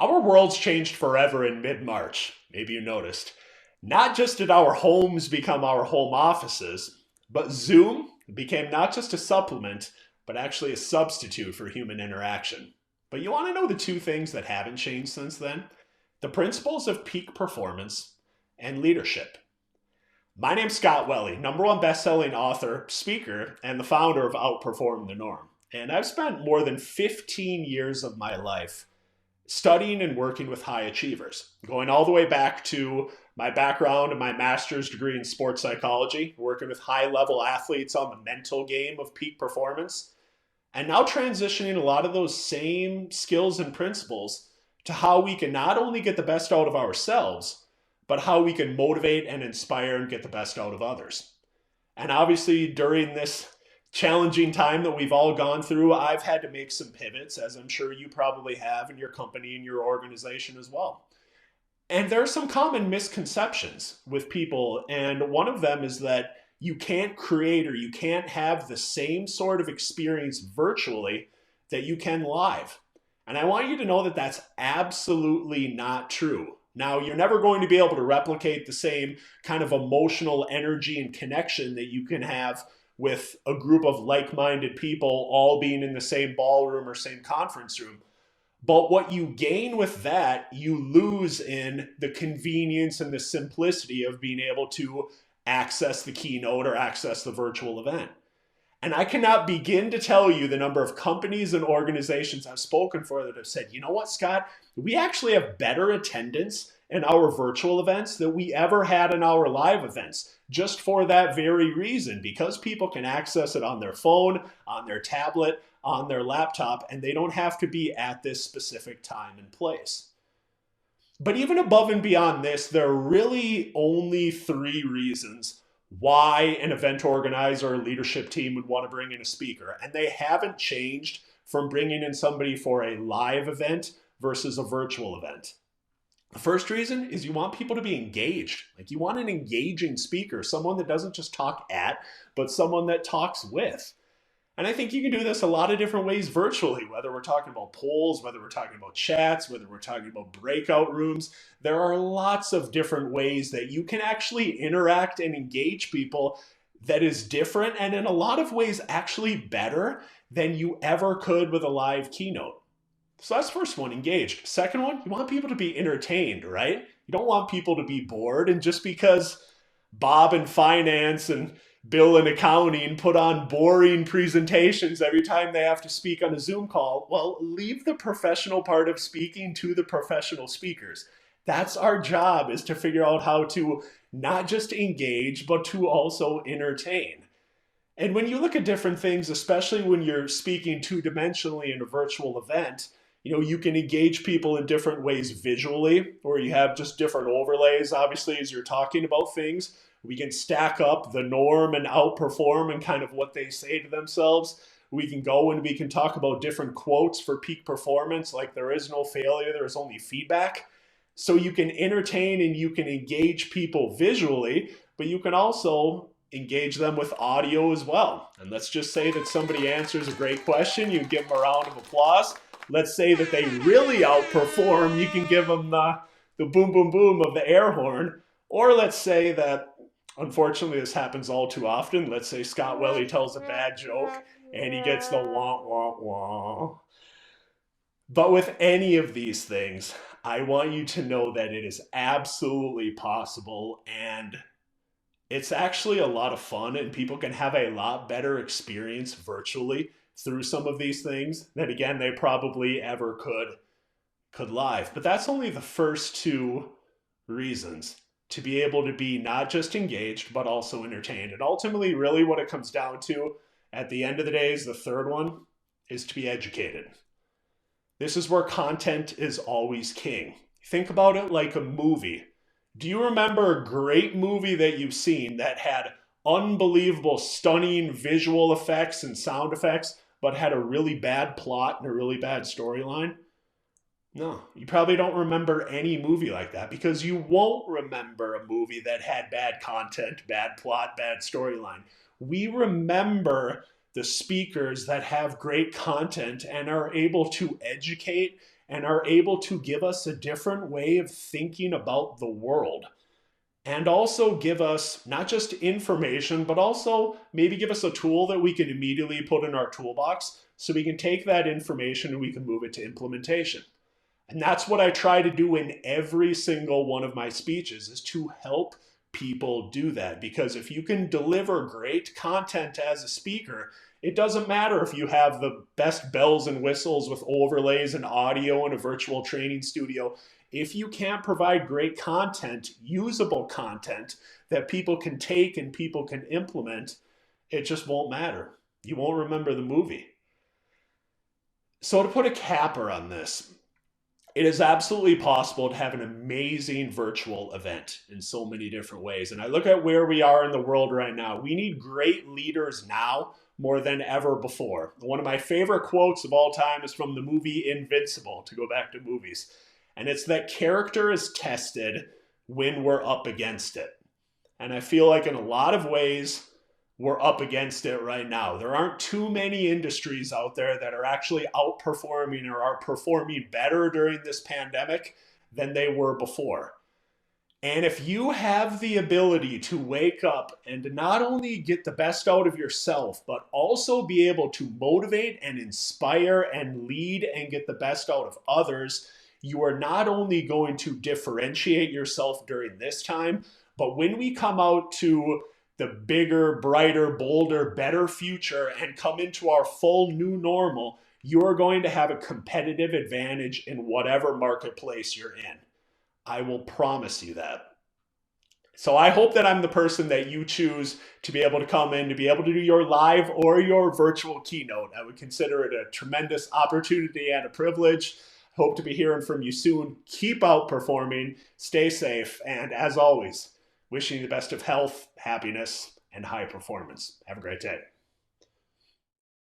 Our world's changed forever in mid-March. Maybe you noticed. Not just did our homes become our home offices, but Zoom became not just a supplement, but actually a substitute for human interaction. But you want to know the two things that haven't changed since then? The principles of peak performance and leadership. My name's Scott Welle, number one best-selling author, speaker, and the founder of Outperform the Norm. And I've spent more than 15 years of my life studying and working with high achievers, going all the way back to my background and my master's degree in sports psychology, working with high-level athletes on the mental game of peak performance, and now transitioning a lot of those same skills and principles to how we can not only get the best out of ourselves, but how we can motivate and inspire and get the best out of others. And obviously, during this challenging time that we've all gone through, I've had to make some pivots, as I'm sure you probably have in your company and your organization as well. And there are some common misconceptions with people, and one of them is that you can't create or you can't have the same sort of experience virtually that you can live. And I want you to know that that's absolutely not true. Now, you're never going to be able to replicate the same kind of emotional energy and connection that you can have with a group of like-minded people all being in the same ballroom or same conference room. But what you gain with that, you lose in the convenience and the simplicity of being able to access the keynote or access the virtual event. And I cannot begin to tell you the number of companies and organizations I've spoken for that have said, you know what, Scott, we actually have better attendance in our virtual events than we ever had in our live events, just for that very reason, because people can access it on their phone, on their tablet, on their laptop, and they don't have to be at this specific time and place. But even above and beyond this, there are really only three reasons why an event organizer or leadership team would want to bring in a speaker. And they haven't changed from bringing in somebody for a live event versus a virtual event. The first reason is you want people to be engaged. Like, you want an engaging speaker, someone that doesn't just talk at, but someone that talks with. And I think you can do this a lot of different ways virtually, whether we're talking about polls, whether we're talking about chats, whether we're talking about breakout rooms. There are lots of different ways that you can actually interact and engage people that is different, and in a lot of ways actually better than you ever could with a live keynote. So that's the first one, engaged. Second one, you want people to be entertained, right? You don't want people to be bored. And just because Bob in finance and Bill in accounting put on boring presentations every time they have to speak on a Zoom call, well, leave the professional part of speaking to the professional speakers. That's our job, is to figure out how to not just engage, but to also entertain. And when you look at different things, especially when you're speaking two-dimensionally in a virtual event, you can engage people in different ways visually, or you have just different overlays, obviously, as you're talking about things. We can stack up the norm and outperform and kind of what they say to themselves. We can go and we can talk about different quotes for peak performance, like there is no failure, there is only feedback. So you can entertain and you can engage people visually, but you can also engage them with audio as well. And let's just say that somebody answers a great question, you give them a round of applause. Let's say that they really outperform, you can give them the boom, boom, boom of the air horn. Or let's say that, unfortunately, this happens all too often. Let's say Scott Welle tells a bad joke and he gets the wah, wah, wah. But with any of these things, I want you to know that it is absolutely possible, and it's actually a lot of fun, and people can have a lot better experience virtually through some of these things than, again, they probably ever could live. But that's only the first two reasons, to be able to be not just engaged, but also entertained. And ultimately, really what it comes down to at the end of the day is the third one, is to be educated. This is where content is always king. Think about it like a movie. Do you remember a great movie that you've seen that had unbelievable, stunning visual effects and sound effects, but had a really bad plot and a really bad storyline? No, you probably don't remember any movie like that, because you won't remember a movie that had bad content, bad plot, bad storyline. We remember the speakers that have great content and are able to educate and are able to give us a different way of thinking about the world. And also give us not just information, but also maybe give us a tool that we can immediately put in our toolbox so we can take that information and we can move it to implementation. And that's what I try to do in every single one of my speeches, is to help people do that. Because if you can deliver great content as a speaker, it doesn't matter if you have the best bells and whistles with overlays and audio and a virtual training studio. If you can't provide great content, usable content that people can take and people can implement, it just won't matter. You won't remember the movie. So to put a capper on this, it is absolutely possible to have an amazing virtual event in so many different ways. And I look at where we are in the world right now. We need great leaders now more than ever before. One of my favorite quotes of all time is from the movie Invincible, to go back to movies. And it's that character is tested when we're up against it. And I feel like in a lot of ways, we're up against it right now. There aren't too many industries out there that are actually outperforming or are performing better during this pandemic than they were before. And if you have the ability to wake up and to not only get the best out of yourself, but also be able to motivate and inspire and lead and get the best out of others, you are not only going to differentiate yourself during this time, but when we come out to the bigger, brighter, bolder, better future and come into our full new normal, you are going to have a competitive advantage in whatever marketplace you're in. I will promise you that. So I hope that I'm the person that you choose to be able to come in, to be able to do your live or your virtual keynote. I would consider it a tremendous opportunity and a privilege. Hope to be hearing from you soon. Keep outperforming, stay safe, and as always, wishing you the best of health, happiness, and high performance. Have a great day.